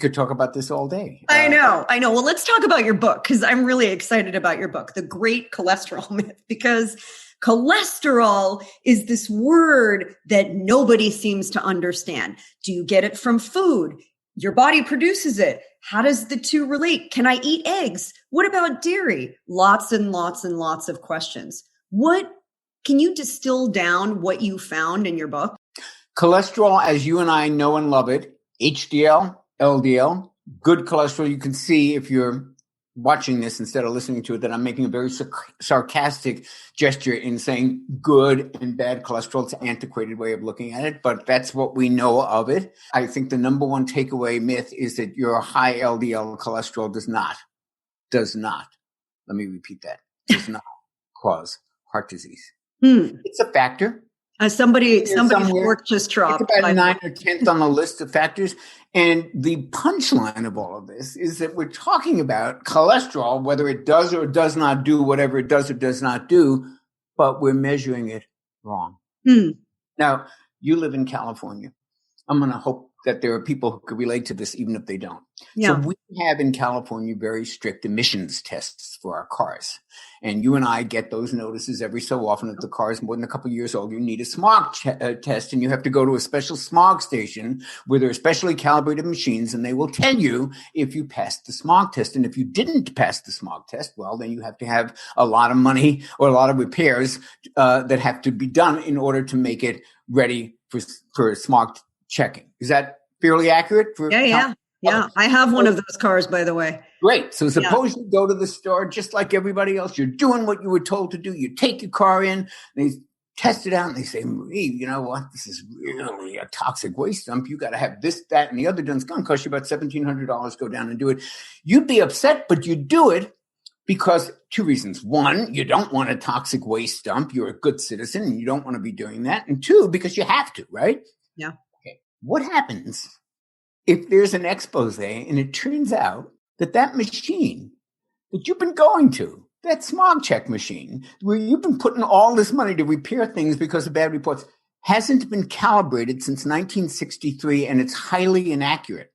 Could talk about this all day. I know. Well, let's talk about your book, because I'm really excited about your book, The Great Cholesterol Myth, because cholesterol is this word that nobody seems to understand. Do you get it from food? Your body produces it. How does the two relate? Can I eat eggs? What about dairy? Lots and lots and lots of questions. Can you distill down what you found in your book? Cholesterol, as you and I know and love it, HDL, LDL, good cholesterol. You can see if you're watching this instead of listening to it that I'm making a very sarcastic gesture in saying good and bad cholesterol. It's an antiquated way of looking at it, but that's what we know of it. I think the number one takeaway myth is that your high LDL cholesterol does not, let me repeat that, does not cause heart disease. It's a factor. Somebody's work just dropped. It's about 9 or 10th on the list of factors. And the punchline of all of this is that we're talking about cholesterol, whether it does or does not do whatever it does or does not do, but we're measuring it wrong. Now, you live in California. I'm going to hope that there are people who could relate to this, even if they don't. Yeah. So we have in California very strict emissions tests for our cars. And you and I get those notices every so often. If the car is more than a couple of years old, you need a smog test, and you have to go to a special smog station where there are specially calibrated machines, and they will tell you if you passed the smog test. And if you didn't pass the smog test, well, then you have to have a lot of money or a lot of repairs that have to be done in order to make it ready for smog checking. Is that fairly accurate? Yeah. I have one of those cars, by the way. Great. So suppose you go to the store just like everybody else. You're doing what you were told to do. You take your car in, they test it out, and they say, Marie, you know what? This is really a toxic waste dump. You got to have this, that, and the other done. It's going to cost you about $1,700. Go down and do it. You'd be upset, but you do it because two reasons. One, you don't want a toxic waste dump. You're a good citizen, and you don't want to be doing that. And two, because you have to, right? Yeah. Okay. What happens if there's an expose and it turns out that machine that you've been going to, that smog check machine, where you've been putting all this money to repair things because of bad reports, hasn't been calibrated since 1963, and it's highly inaccurate?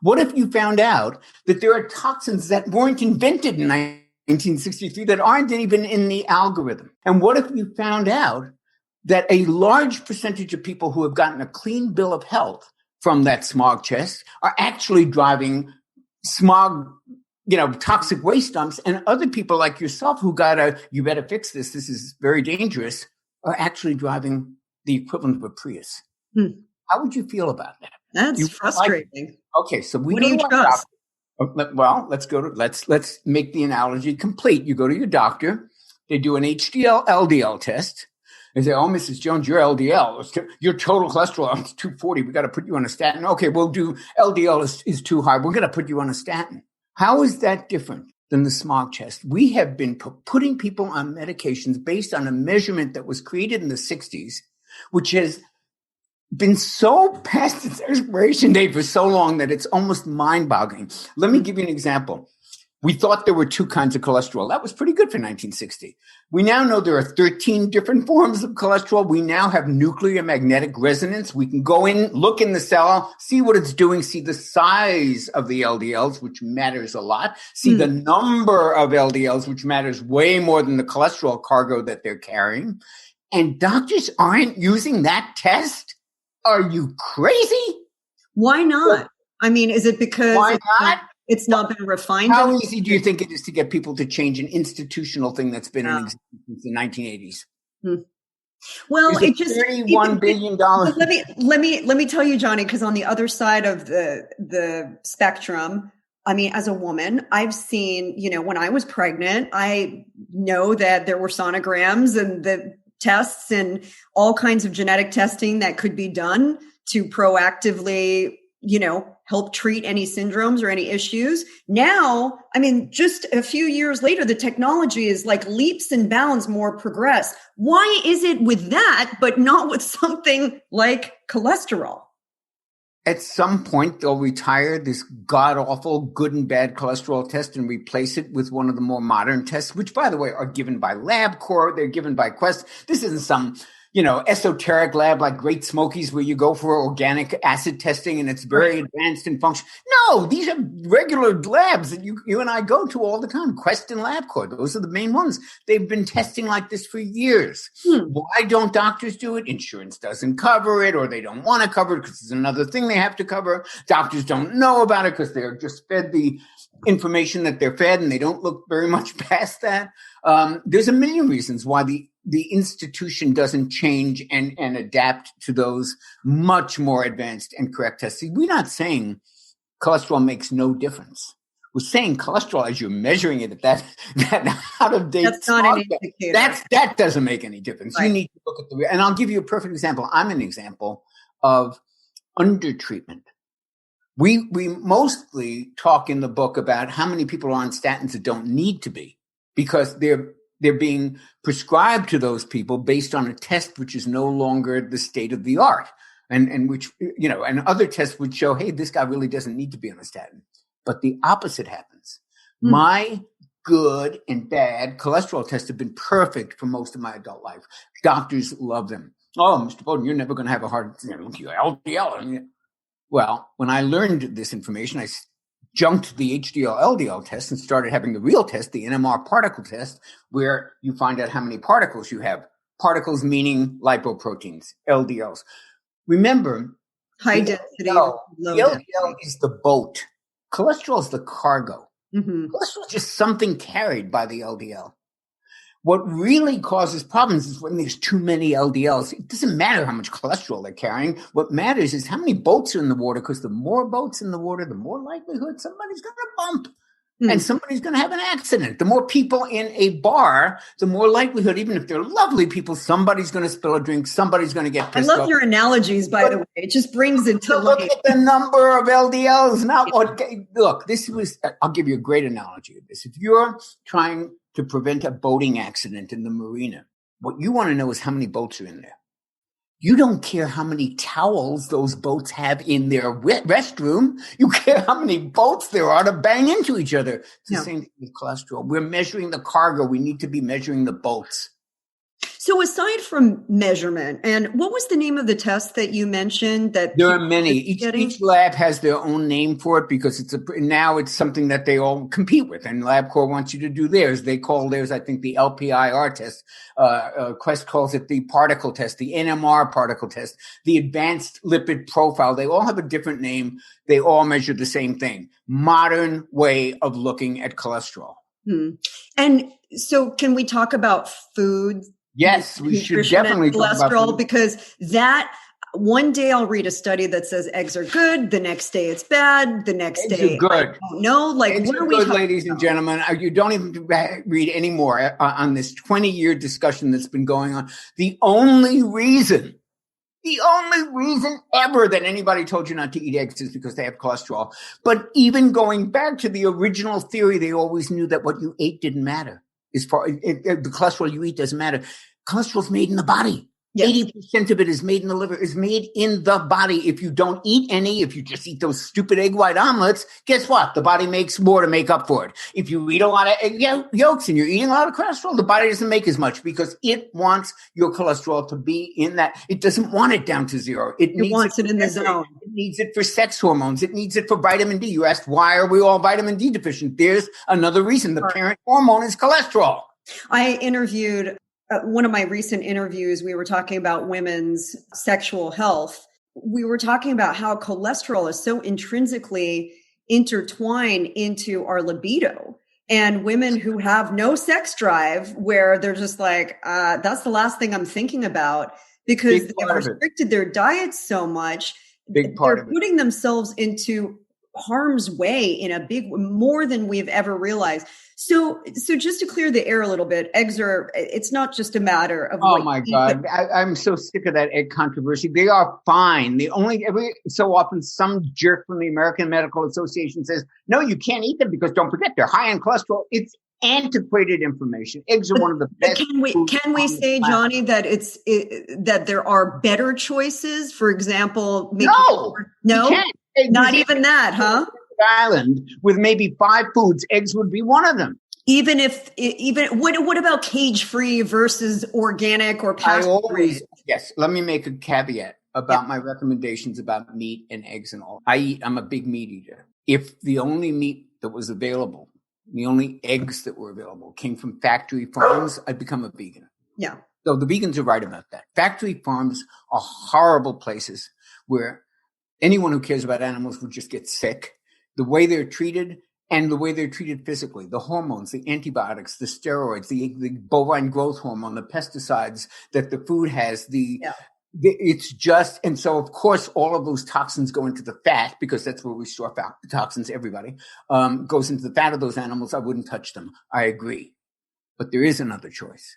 What if you found out that there are toxins that weren't invented in 1963 that aren't even in the algorithm? And what if you found out that a large percentage of people who have gotten a clean bill of health from that smog test are actually driving smog, toxic waste dumps, and other people like yourself who you better fix this, this is very dangerous, are actually driving the equivalent of a Prius? How would you feel about that? That's frustrating. Okay, so what do you trust? Well, let's make the analogy complete. You go to your doctor, they do an hdlLdl test. They say, oh, Mrs. Jones, your LDL, your total cholesterol is 240. We got to put you on a statin. Okay, we'll do LDL is too high. We're going to put you on a statin. How is that different than the smog test? We have been putting people on medications based on a measurement that was created in the 60s, which has been so past its expiration date for so long that it's almost mind-boggling. Let me give you an example. We thought there were two kinds of cholesterol. That was pretty good for 1960. We now know there are 13 different forms of cholesterol. We now have nuclear magnetic resonance. We can go in, look in the cell, see what it's doing, see the size of the LDLs, which matters a lot, see the number of LDLs, which matters way more than the cholesterol cargo that they're carrying. And doctors aren't using that test? Are you crazy? Why not? I mean, is it because why not? It's not been refined? How easy do you think it is to get people to change an institutional thing that's been in existence since the 1980s? Well, it just $31 billion. Let me tell you, Jonny, because on the other side of the spectrum, I mean, as a woman, I've seen, when I was pregnant, I know that there were sonograms and the tests and all kinds of genetic testing that could be done to proactively, help treat any syndromes or any issues. Now, I mean, just a few years later, the technology is like leaps and bounds more progressed. Why is it with that, but not with something like cholesterol? At some point, they'll retire this god-awful good and bad cholesterol test and replace it with one of the more modern tests, which, by the way, are given by LabCorp. They're given by Quest. This isn't some esoteric lab like Great Smokies where you go for organic acid testing and it's very advanced in function. No, these are regular labs that you and I go to all the time. Quest and LabCorp, those are the main ones. They've been testing like this for years. Why don't doctors do it? Insurance doesn't cover it, or they don't want to cover it because it's another thing they have to cover. Doctors don't know about it because they're just fed the information that they're fed and they don't look very much past that. There's a million reasons why the institution doesn't change and adapt to those much more advanced and correct tests. See, we're not saying cholesterol makes no difference. We're saying cholesterol, as you're measuring it at that out of date, that's not an indicator. That doesn't make any difference. Right. You need to look at and I'll give you a perfect example. I'm an example of undertreatment. We mostly talk in the book about how many people are on statins that don't need to be, because they're being prescribed to those people based on a test which is no longer the state of the art, and which, and other tests would show, hey, this guy really doesn't need to be on a statin. But the opposite happens. My good and bad cholesterol tests have been perfect for most of my adult life. Doctors love them. Oh, Mr. Bowden, you're never going to have a heart, your LDL. Well, when I learned this information, I junked the hdlLdl test and started having the real test, the NMR particle test, where you find out how many particles you have. Particles meaning lipoproteins, LDLs. Remember, high density. The LDL is the boat. Cholesterol is the cargo. Cholesterol is just something carried by the LDL. What really causes problems is when there's too many LDLs. It doesn't matter how much cholesterol they're carrying. What matters is how many boats are in the water, because the more boats in the water, the more likelihood somebody's going to bump and somebody's going to have an accident. The more people in a bar, the more likelihood, even if they're lovely people, somebody's going to spill a drink, somebody's going to get pissed off. I love your analogies, by the way. It just brings it to life. Look at the number of LDLs. Look, I'll give you a great analogy of this. If you're trying to prevent a boating accident in the marina, what you want to know is how many boats are in there. You don't care how many towels those boats have in their restroom. You care how many boats there are to bang into each other. It's the same thing with cholesterol. We're measuring the cargo. We need to be measuring the boats. So aside from measurement, and what was the name of the test that you mentioned? That there are many. Each lab has their own name for it, because now it's something that they all compete with, and LabCorp wants you to do theirs. They call theirs, I think, the LPIR test. Quest calls it the particle test, the NMR particle test, the advanced lipid profile. They all have a different name. They all measure the same thing. Modern way of looking at cholesterol. And so, can we talk about food? Yes, we should definitely talk about cholesterol, because that one day I'll read a study that says eggs are good. The next day it's bad. The next day, good. I don't know. Like, eggs what are we good, talking ladies about? and gentlemen? You don't even read anymore on this 20-year discussion that's been going on. The only reason ever that anybody told you not to eat eggs is because they have cholesterol. But even going back to the original theory, they always knew that what you ate didn't matter. The cholesterol you eat doesn't matter. Cholesterol is made in the body. Yes. 80% of it is made in the liver, is made in the body. If you don't eat any, if you just eat those stupid egg white omelets, guess what? The body makes more to make up for it. If you eat a lot of egg yolks and you're eating a lot of cholesterol, the body doesn't make as much, because it wants your cholesterol to be in that. It doesn't want it down to zero. It wants it in the zone. It needs it for sex hormones. It needs it for vitamin D. You asked, why are we all vitamin D deficient? There's another reason. The parent hormone is cholesterol. I interviewed one of my recent interviews, we were talking about women's sexual health. We were talking about how cholesterol is so intrinsically intertwined into our libido. And women who have no sex drive, where they're just like, that's the last thing I'm thinking about, because they've restricted their diet so much. They're putting themselves into harm's way in a big, more than we've ever realized. So just to clear the air a little bit, it's not just a matter of. Oh my God. I'm so sick of that egg controversy. They are fine. Every so often some jerk from the American Medical Association says, no, you can't eat them because don't forget they're high in cholesterol. It's antiquated information. Eggs are one of the best. Can we say, Jonny, that that there are better choices? For example, no, not even that, huh? Island with maybe 5 foods, eggs would be one of them. What about cage free versus organic or pasture raised? Yes, let me make a caveat about my recommendations about meat and eggs and all. I'm a big meat eater. If the only meat that was available, the only eggs that were available came from factory farms, I'd become a vegan. Yeah. So the vegans are right about that. Factory farms are horrible places where anyone who cares about animals would just get sick. The way they're treated and the way they're treated physically, the hormones, the antibiotics, the steroids, the bovine growth hormone, the pesticides that the food has, it's just, and so of course all of those toxins go into the fat because that's where we store fat, the toxins, everybody, goes into the fat of those animals. I wouldn't touch them. I agree. But there is another choice.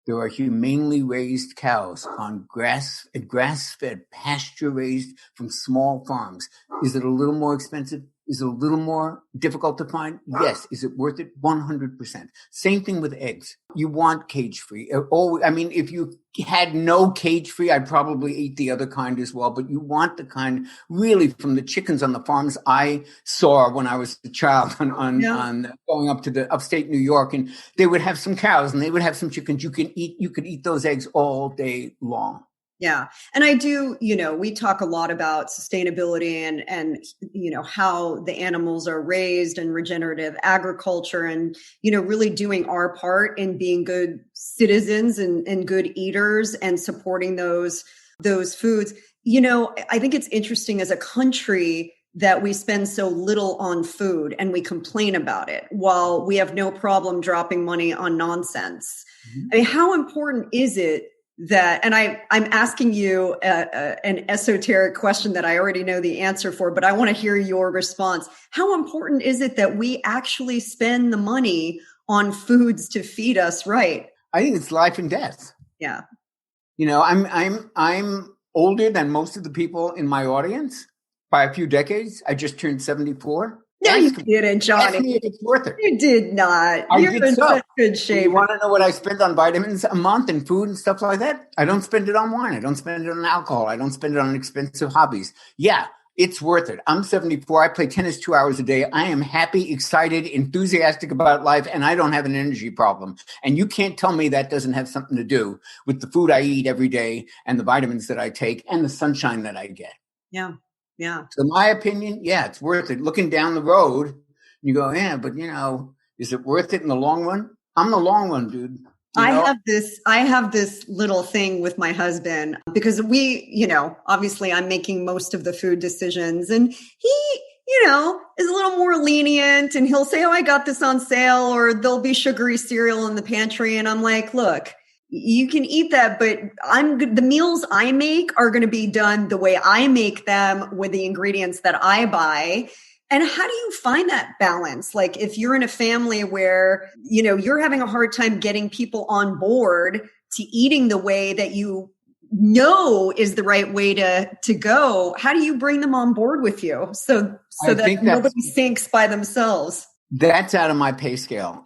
There are humanely raised cows on grass-fed, pasture-raised from small farms. Is it a little more expensive? Is it a little more difficult to find? Yes. Is it worth it? 100%. Same thing with eggs. You want cage-free. If you had no cage-free, I'd probably eat the other kind as well. But you want the kind really from the chickens on the farms I saw when I was a child on going up to the upstate New York, and they would have some cows and they would have some chickens. You could eat those eggs all day long. Yeah. And I do, we talk a lot about sustainability and how the animals are raised and regenerative agriculture and, really doing our part in being good citizens and good eaters and supporting those foods. I think it's interesting as a country that we spend so little on food and we complain about it while we have no problem dropping money on nonsense. Mm-hmm. I mean, how important is it that, and I'm asking you an esoteric question that I already know the answer for, but I want to hear your response. How important is it that we actually spend the money on foods to feed us right? I think it's life and death. Yeah. I'm older than most of the people in my audience by a few decades. I just turned 74. No, you didn't, Johnny. Ask me if it's worth it. You did not. You're in such good shape. You want to know what I spend on vitamins a month and food and stuff like that? I don't spend it on wine. I don't spend it on alcohol. I don't spend it on expensive hobbies. Yeah, it's worth it. I'm 74. I play tennis 2 hours a day. I am happy, excited, enthusiastic about life, and I don't have an energy problem. And you can't tell me that doesn't have something to do with the food I eat every day and the vitamins that I take and the sunshine that I get. Yeah. Yeah. So my opinion, yeah, it's worth it. Looking down the road, you go, yeah, but is it worth it in the long run? I'm the long run, dude. I have this little thing with my husband because we, obviously I'm making most of the food decisions and he, is a little more lenient and he'll say, oh, I got this on sale, or there'll be sugary cereal in the pantry. And I'm like, look, you can eat that, but the meals I make are going to be done the way I make them with the ingredients that I buy. And how do you find that balance? Like if you're in a family where, you're having a hard time getting people on board to eating the way that you know is the right way to go, how do you bring them on board with you so that nobody sinks by themselves? That's out of my pay scale.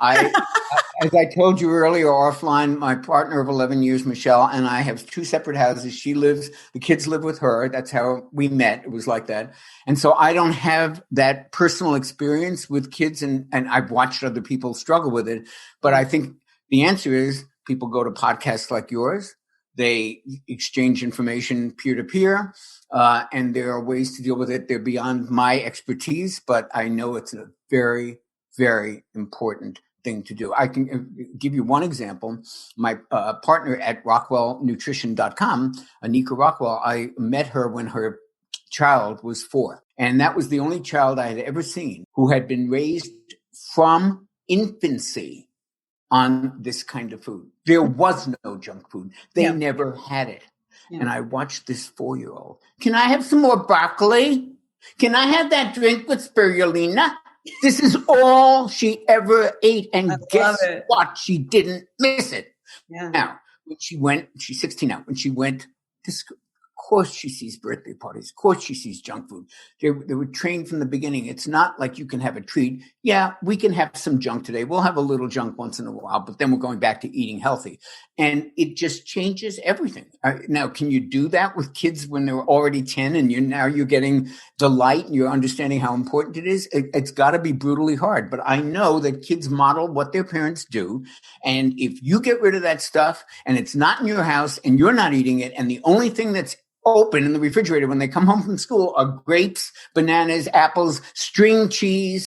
As I told you earlier offline, my partner of 11 years, Michelle, and I have two separate houses. The kids live with her. That's how we met. It was like that. And so I don't have that personal experience with kids, and I've watched other people struggle with it. But I think the answer is people go to podcasts like yours. They exchange information peer to peer, and there are ways to deal with it. They're beyond my expertise, but I know it's a very, very important thing to do. I can give you one example. My partner at RockwellNutrition.com, Anika Rockwell, I met her when her child was 4. And that was the only child I had ever seen who had been raised from infancy on this kind of food. There was no junk food. They never had it. Yeah. And I watched this 4-year-old. Can I have some more broccoli? Can I have that drink with spirulina? This is all she ever ate. And guess what? She didn't miss it. Yeah. Now, when she's 16 now, when she went to school, course she sees birthday parties. Of course she sees junk food. They were trained from the beginning. It's not like you can have a treat. Yeah, we can have some junk today. We'll have a little junk once in a while, but then we're going back to eating healthy. And it just changes everything. Now, can you do that with kids when they're already 10 and you're getting the light and you're understanding how important it is? It's got to be brutally hard. But I know that kids model what their parents do. And if you get rid of that stuff and it's not in your house and you're not eating it, and the only thing that's open in the refrigerator when they come home from school are grapes, bananas, apples, string cheese,